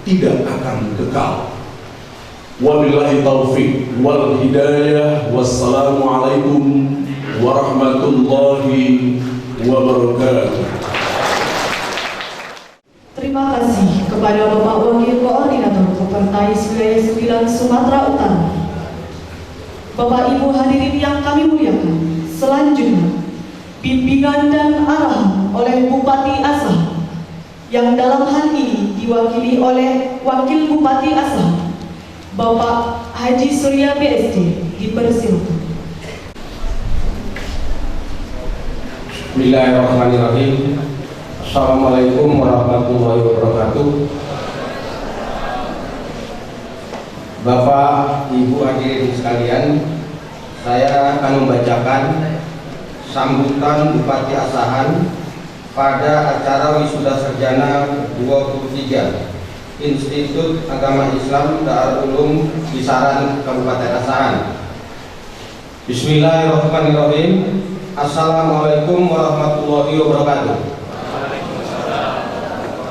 tidak akan kekal. Wabillahi taufiq wal hidayah. Wassalamualaikum warahmatullahi wabarakatuh. Terima kasih kepada Bapak Wakil Koordinator Kopertais Wilayah 9 Sumatera Utara. Bapak Ibu hadirin yang kami muliakan, selanjutnya bimbingan dan arahan oleh Bupati Asahan yang dalam hal ini diwakili oleh Wakil Bupati Asahan, Bapak Haji Surya BSD, dipersilakan. Bismillahirrahmanirrahim. Assalamualaikum warahmatullahi wabarakatuh. Bapak, Ibu hadirin sekalian, saya akan membacakan sambutan Bupati Asahan pada acara Wisuda Sarjana 23 Institut Agama Islam Darul Ulum Kisaran Kabupaten Asahan. Bismillahirrahmanirrahim. Assalamualaikum warahmatullahi wabarakatuh.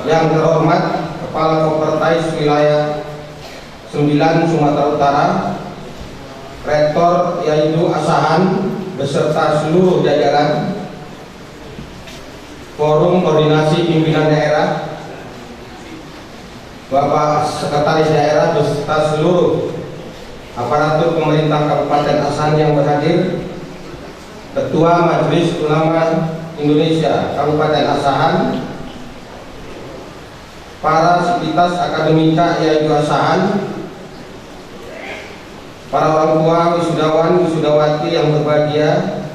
Yang terhormat Kepala Kopertais Wilayah 9 Sumatera Utara, Rektor Yaitu Asahan beserta seluruh jajaran, Forum Koordinasi Pimpinan Daerah, Bapak Sekretaris Daerah beserta seluruh aparatur pemerintah Kabupaten Asahan yang berhadir, Ketua Majelis Ulama Indonesia Kabupaten Asahan, para sivitas akademika Yaitu Asahan, para orang tua, wisudawan, wisudawati yang berbahagia,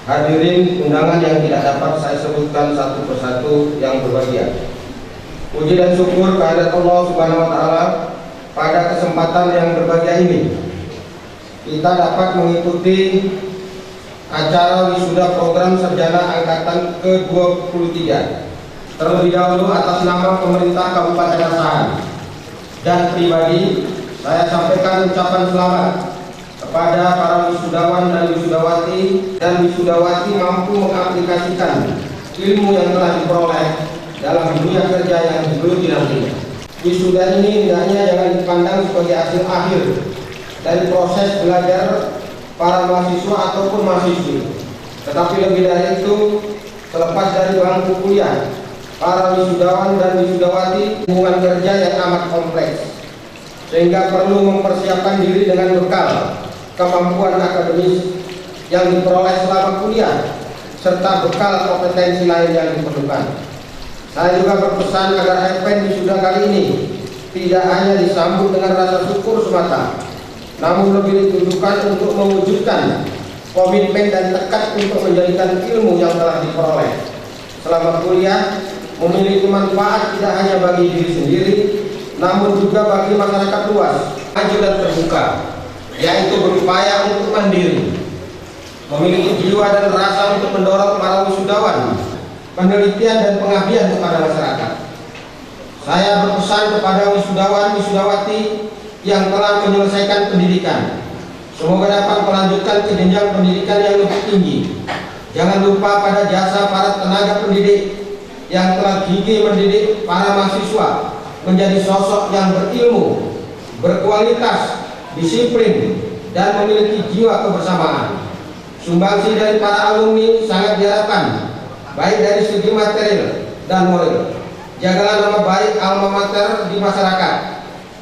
hadirin undangan yang tidak dapat saya sebutkan satu persatu yang berbahagia. Puji dan syukur kehadirat Allah Subhanahu wa Ta'ala, pada kesempatan yang berbahagia ini kita dapat mengikuti acara wisuda program sarjana angkatan ke-23. Terlebih dahulu atas nama pemerintah Kabupaten Asahan dan pribadi, saya sampaikan ucapan selamat kepada para wisudawan dan wisudawati mampu mengaplikasikan ilmu yang telah diperoleh dalam dunia kerja yang digeluti nantinya. Wisuda ini hendaknya jangan dipandang sebagai hasil akhir dari proses belajar para mahasiswa ataupun mahasiswi, tetapi lebih dari itu, selepas dari bangku kuliah, para wisudawan dan wisudawati hubungan kerja yang amat kompleks, sehingga perlu mempersiapkan diri dengan bekal kemampuan akademis yang diperoleh selama kuliah serta bekal kompetensi lain yang diperlukan. Saya juga berpesan agar event wisuda kali ini tidak hanya disambut dengan rasa syukur semata, namun lebih ditujukan untuk mewujudkan komitmen dan tekad untuk menjadikan ilmu yang telah diperoleh selama kuliah memiliki manfaat tidak hanya bagi diri sendiri, namun juga bagi masyarakat luas, maju dan terbuka, yaitu berupaya untuk mandiri, memiliki jiwa dan rasa untuk mendorong para wisudawan, penelitian dan pengabdian kepada masyarakat. Saya berpesan kepada wisudawan wisudawati yang telah menyelesaikan pendidikan, semoga dapat melanjutkan ke jenjang pendidikan yang lebih tinggi. Jangan lupa pada jasa para tenaga pendidik yang telah gigih mendidik para mahasiswa menjadi sosok yang berilmu, berkualitas, disiplin, dan memiliki jiwa kebersamaan. Sumbangsi dari para alumni sangat diharapkan, baik dari segi material dan moral. Jagalah nama baik alma mater di masyarakat.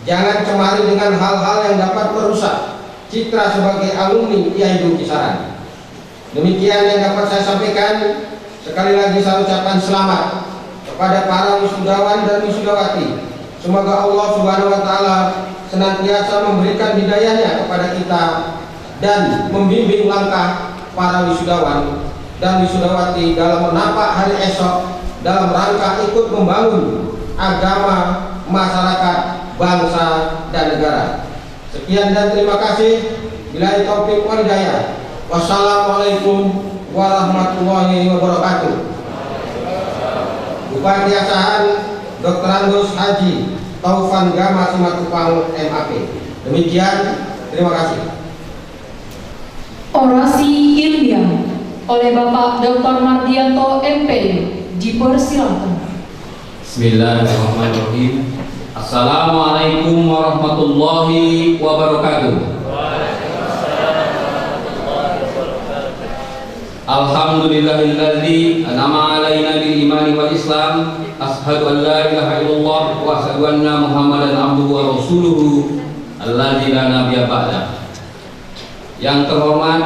Jangan cemari dengan hal-hal yang dapat merusak citra sebagai alumni IAIN Kisaran. Demikian yang dapat saya sampaikan. Sekali lagi saya ucapkan selamat kepada para wisudawan dan wisudawati. Semoga Allah Subhanahu wa Ta'ala senantiasa memberikan hidayahnya kepada kita dan membimbing langkah para wisudawan dan wisudawati dalam menapak hari esok dalam rangka ikut membangun agama, masyarakat, bangsa, dan negara. Sekian dan terima kasih. Billahi taufiq wal hidayah. Wassalamualaikum warahmatullahi wabarakatuh. Bupati Asahan Dr. Andos Haji Taufan Gama Simatupang MAP. Demikian, terima kasih. Orasi ilmiah oleh Bapak Dr. Mardianto MP, dipersilakan. Bismillahirrahmanirrahim. Assalamualaikum warahmatullahi wabarakatuh. Alhamdulillahilladzi an'ama 'alaina bil imani wal islam. Asyhadu an la ilaha illallah wa asyhadu anna Muhammadan abduhu wa rasuluhu alladzi la nabiyya ba'da. Yang terhormat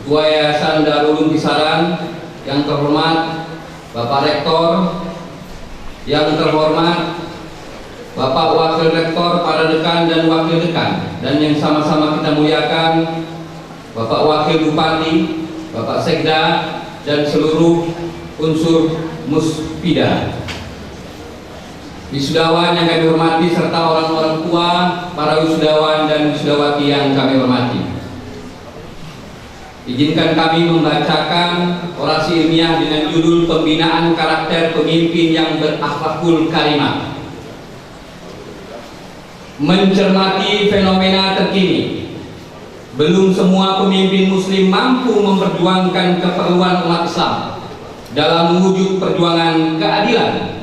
Ketua Yayasan Darul Ulum Kisaran, yang terhormat Bapak Rektor, yang terhormat Bapak Wakil Rektor, para dekan dan wakil dekan, dan yang sama-sama kita muliakan Bapak Wakil Bupati, Bapak Sekda, dan seluruh unsur Muspida, wisudawan yang kami hormati, serta orang-orang tua, para wisudawan dan wisudawati yang kami hormati. Izinkan kami membacakan orasi ilmiah dengan judul Pembinaan Karakter Pemimpin yang Berakhlakul Karimah. Mencermati fenomena terkini, belum semua pemimpin muslim mampu memperjuangkan keperluan umat Islam dalam mewujud perjuangan keadilan,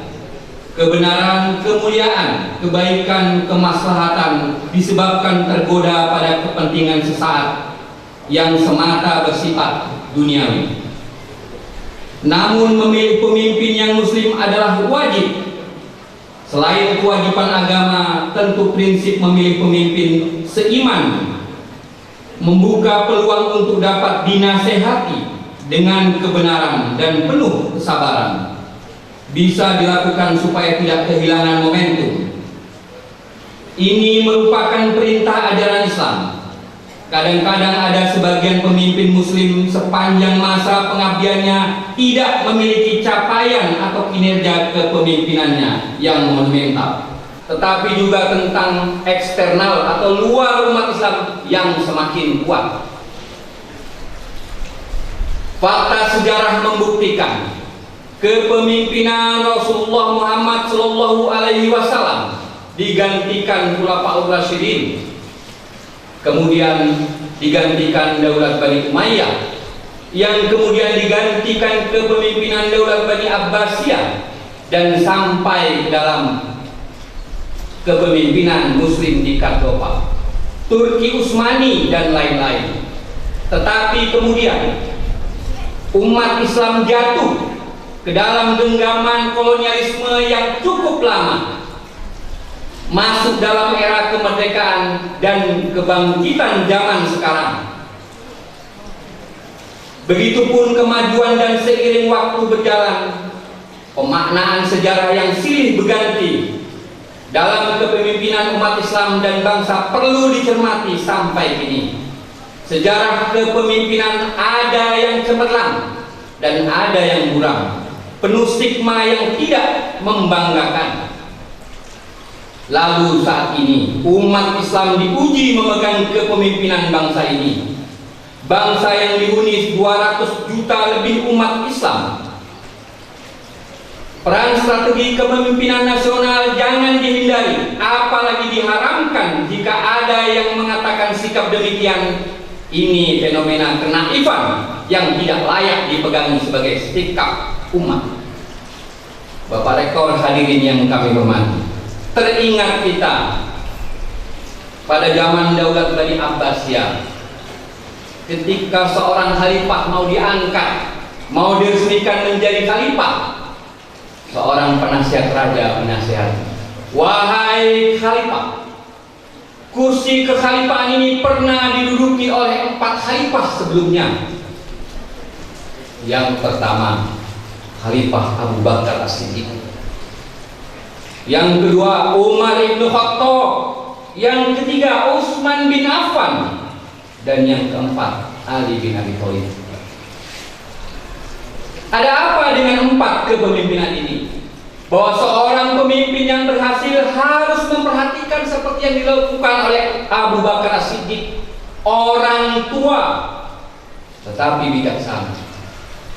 kebenaran, kemuliaan, kebaikan, kemaslahatan disebabkan tergoda pada kepentingan sesaat yang semata bersifat duniawi. Namun memilih pemimpin yang muslim adalah wajib. Selain kewajiban agama, tentu prinsip memilih pemimpin seiman membuka peluang untuk dapat dinasehati dengan kebenaran dan penuh kesabaran. Bisa dilakukan supaya tidak kehilangan momentum. Ini merupakan perintah ajaran Islam. Kadang-kadang ada sebagian pemimpin muslim sepanjang masa pengabdiannya tidak memiliki capaian atau kinerja kepemimpinannya yang monumental, tetapi juga tentang eksternal atau luar umat Islam yang semakin kuat. Fakta sejarah membuktikan kepemimpinan Rasulullah Muhammad SAW digantikan Khulafaur Rasyidin, kemudian digantikan Daulat Bani Umayyah, yang kemudian digantikan kepemimpinan Daulat Bani Abbasiyah, dan sampai dalam kepemimpinan Muslim di Cordoba, Turki Utsmani, dan lain-lain. Tetapi kemudian umat Islam jatuh ke dalam genggaman kolonialisme yang cukup lama, masuk dalam era kemerdekaan dan kebangkitan zaman sekarang. Begitupun kemajuan dan seiring waktu berjalan, pemaknaan sejarah yang silih berganti dalam kepemimpinan umat Islam dan bangsa perlu dicermati sampai kini. Sejarah kepemimpinan ada yang cemerlang dan ada yang buram, penuh stigma yang tidak membanggakan. Lalu saat ini umat Islam diuji memegang kepemimpinan bangsa ini, bangsa yang dihuni 200 juta lebih umat Islam. Peran strategi kepemimpinan nasional jangan dihindari, apalagi diharamkan jika ada yang mengatakan sikap demikian. Ini fenomena kenaifan yang tidak layak dipegangi sebagai sikap umat. Bapak Rektor, hadirin yang kami hormati, teringat kita pada zaman Daulat Bani Abbasiyah, ketika seorang khalifah mau diangkat, mau diresmikan menjadi khalifah, seorang penasihat raja menasihat, wahai khalifah, kursi kekhalifahan ini pernah diduduki oleh 4 khalifah sebelumnya. Yang pertama, Khalifah Abu Bakar As-Siddiq. Yang kedua, Umar ibn Khattab. Yang ketiga, Utsman bin Affan. Dan yang keempat, Ali bin Abi Thalib. Ada apa dengan 4 kepemimpinan ini? Bahwa seorang pemimpin yang berhasil harus memperhatikan seperti yang dilakukan oleh Abu Bakar As-Siddiq, orang tua tetapi bijaksana.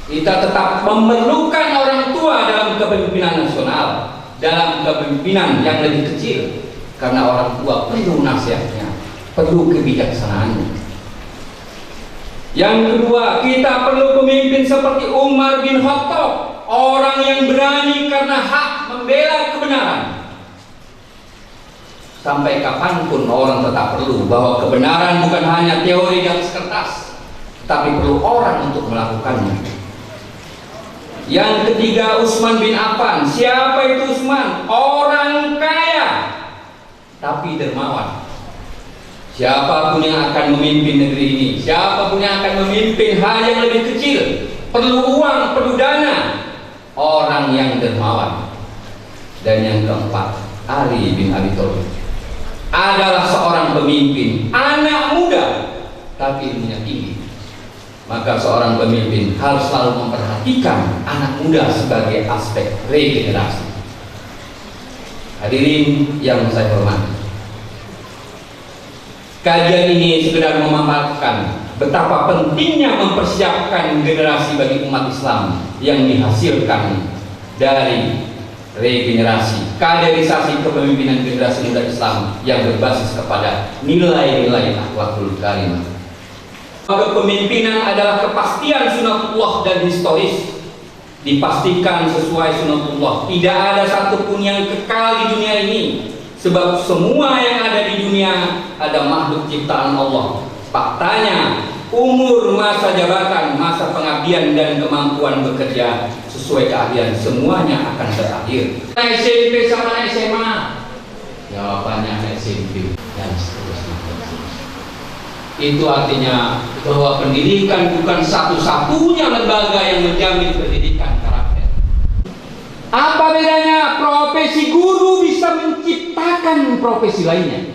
Kita tetap memerlukan orang tua dalam kepemimpinan nasional, dalam kepemimpinan yang lebih kecil, karena orang tua perlu nasihatnya, perlu kebijaksanaannya. Yang kedua, kita perlu pemimpin seperti Umar bin Khattab, orang yang berani karena hak membela kebenaran, Sampai kapanpun orang tetap perlu bahwa kebenaran bukan hanya teori di atas kertas, tapi perlu orang untuk melakukannya. Yang ketiga, Utsman bin Affan. Siapa itu Utsman? Orang kaya tapi dermawan. Siapapun yang akan memimpin negeri ini, siapapun yang akan memimpin hal yang lebih kecil, perlu uang, perlu dana, orang yang dermawan. Dan yang keempat, Ali bin Abi Thalib adalah seorang pemimpin, anak muda tapi ilmunya tinggi. Maka seorang pemimpin harus selalu memperhatikan anak muda sebagai aspek regenerasi. Hadirin yang saya hormati, kajian ini sekedar memaparkan betapa pentingnya mempersiapkan generasi bagi umat Islam yang dihasilkan dari regenerasi, kaderisasi kepemimpinan generasi muda Islam yang berbasis kepada nilai-nilai akhlakul karimah. Kepemimpinan adalah kepastian sunatullah dan historis, dipastikan sesuai sunatullah. Tidak ada satupun yang kekal di dunia ini, sebab semua yang ada di dunia ada makhluk ciptaan Allah. Faktanya, umur, masa jabatan, masa pengabdian dan kemampuan bekerja sesuai keahlian semuanya akan berakhir. SMP sama SMA, jawabannya SMP dan seterusnya. Itu artinya bahwa pendidikan bukan satu-satunya lembaga yang menjamin pendidikan karakter. Apa bedanya? Profesi guru bisa menciptakan profesi lainnya.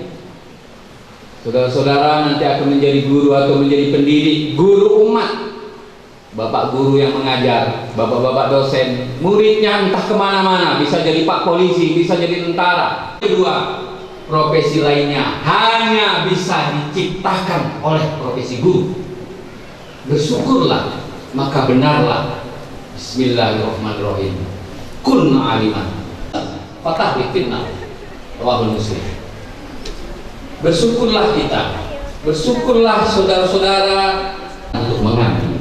Saudara-saudara nanti akan menjadi guru atau menjadi pendidik, guru umat. Bapak guru yang mengajar, bapak-bapak dosen, muridnya entah kemana-mana, bisa jadi pak polisi, bisa jadi tentara. Kedua, profesi lainnya hanya bisa diciptakan oleh profesi guru. Bersyukurlah, maka benarlah. Bismillahirrahmanirrahim. Kun aliman fatah fitnah. Rawahul Muslim. Bersyukurlah kita, bersyukurlah saudara-saudara untuk mengambil.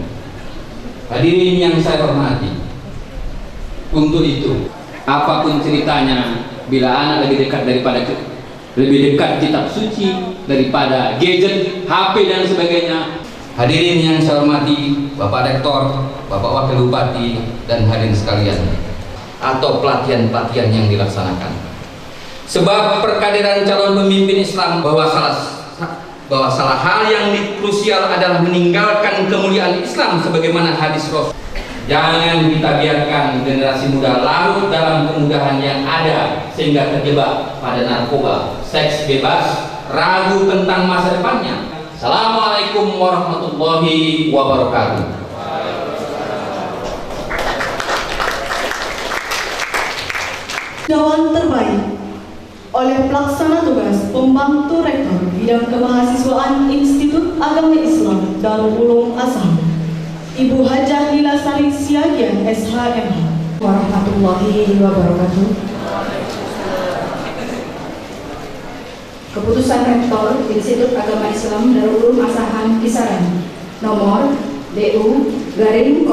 Hadirin yang saya hormati, untuk itu apapun ceritanya, bila anak lebih dekat kitab suci daripada gadget, HP dan sebagainya. Hadirin yang saya hormati, Bapak Rektor, Bapak Wakil Bupati dan hadirin sekalian, atau pelatihan-pelatihan yang dilaksanakan. Sebab perkaderan calon pemimpin Islam bahwa salah hal yang krusial adalah meninggalkan kemuliaan Islam sebagaimana hadis Rasul. Jangan kita biarkan generasi muda larut dalam kemudahan yang ada sehingga terjebak pada narkoba, seks bebas, ragu tentang masa depannya. Assalamualaikum warahmatullahi wabarakatuh. Dewan terbaik oleh pelaksana tugas pembantu rektor bidang kemahasiswaan Institut Agama Islam Darul Ulum Azhar, Ibu Hajah Lila Sari Siagian SHMH. Warahmatullahi wabarakatuh. Keputusan Rektor Institut Agama Islam Darul Ulum Asahan Kisaran nomor DU/021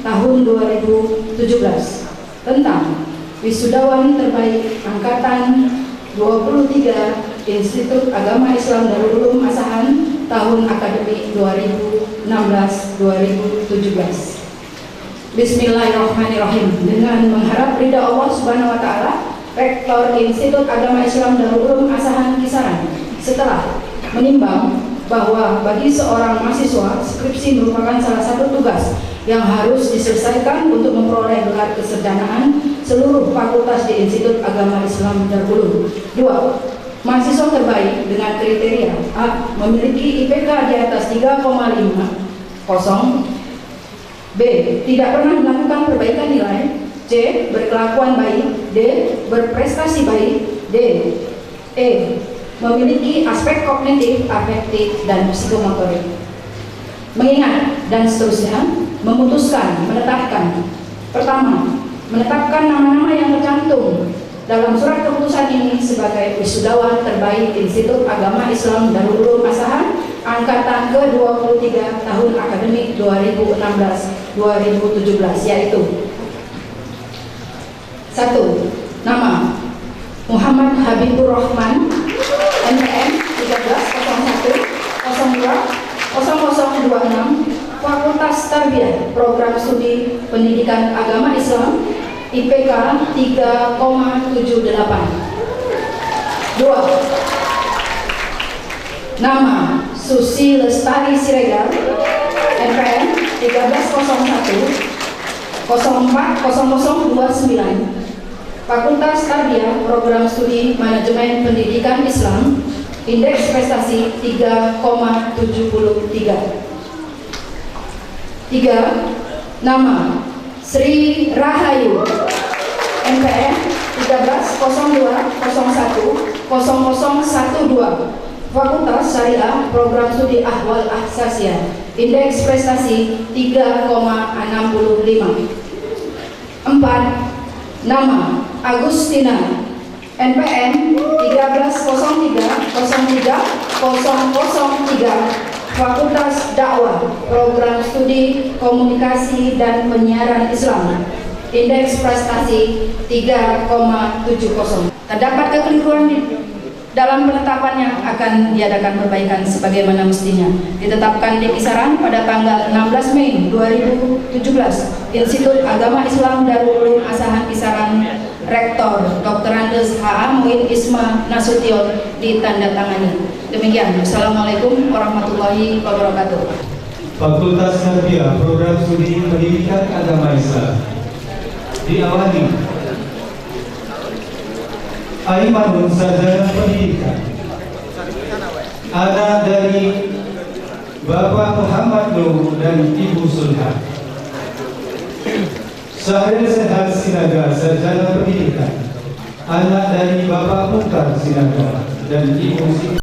tahun 2017 tentang wisudawan terbaik angkatan 23 Institut Agama Islam Darul Ulum Asahan tahun akademik 2016-2017. Bismillahirrahmanirrahim. Dengan mengharap ridha Allah Subhanahu wa taala, Rektor Institut Agama Islam Darul Ulum Asahan Kisaran setelah menimbang bahwa bagi seorang mahasiswa, skripsi merupakan salah satu tugas yang harus diselesaikan untuk memperoleh gelar kesarjanaan seluruh fakultas di Institut Agama Islam Darul Ulum. 2. Mahasiswa terbaik dengan kriteria A. Memiliki IPK di atas 3,50, B. Tidak pernah melakukan perbaikan nilai, C. Berkelakuan baik, D. Berprestasi baik, D. E. Memiliki aspek kognitif, afektif, dan psikomotorik. Mengingat dan seterusnya, memutuskan, menetapkan. Pertama, menetapkan nama-nama yang tercantum dalam surat keputusan ini sebagai wisudawan terbaik Institut Agama Islam Darul Ulum Asahan angkatan ke-23 tahun akademik 2016-2017, yaitu 1. Nama Muhammad Habibur Rahman, NPM 1301020026, Fakultas Tarbiyah, Program Studi Pendidikan Agama Islam, IPK 3,78. 2. Nama Susi Lestari Siregar, NPM 1301040029, Fakultas Tarbiyah, Program Studi Manajemen Pendidikan Islam, Indeks Prestasi 3,73. 3. Nama Sri Rahayu, NPM 1302010012, Fakultas Syariah, Program Studi Ahwal Ahsasiyah, Indeks Prestasi 3,65. 4. Nama Agustina, NPM 1303030003, Fakultas Dakwah, Program Studi Komunikasi dan Penyiaran Islam, Indeks Prestasi 3,70. Terdapat kekeliruan dalam penetapannya, akan diadakan perbaikan sebagaimana mestinya. Ditetapkan di kisaran pada tanggal 16 Mei 2017, Institut Agama Islam Darul Ulum Asahan Kisaran, Rektor Dr. Andes H.A. Muin Isma Nasution ditandatangani. Demikian. Assalamualaikum warahmatullahi wabarakatuh. Fakultas Tarbiyah, Program Studi Pendidikan Agama Islam. Diawali Aimanun Sarjana Pendidikan, anak dari Bapak Muhammad Nur dan Ibu Sulha. Syahril Sehat Sinaga, Sarjana Pendidikan, anak dari Bapak Mukhtar Sinaga dan Ibu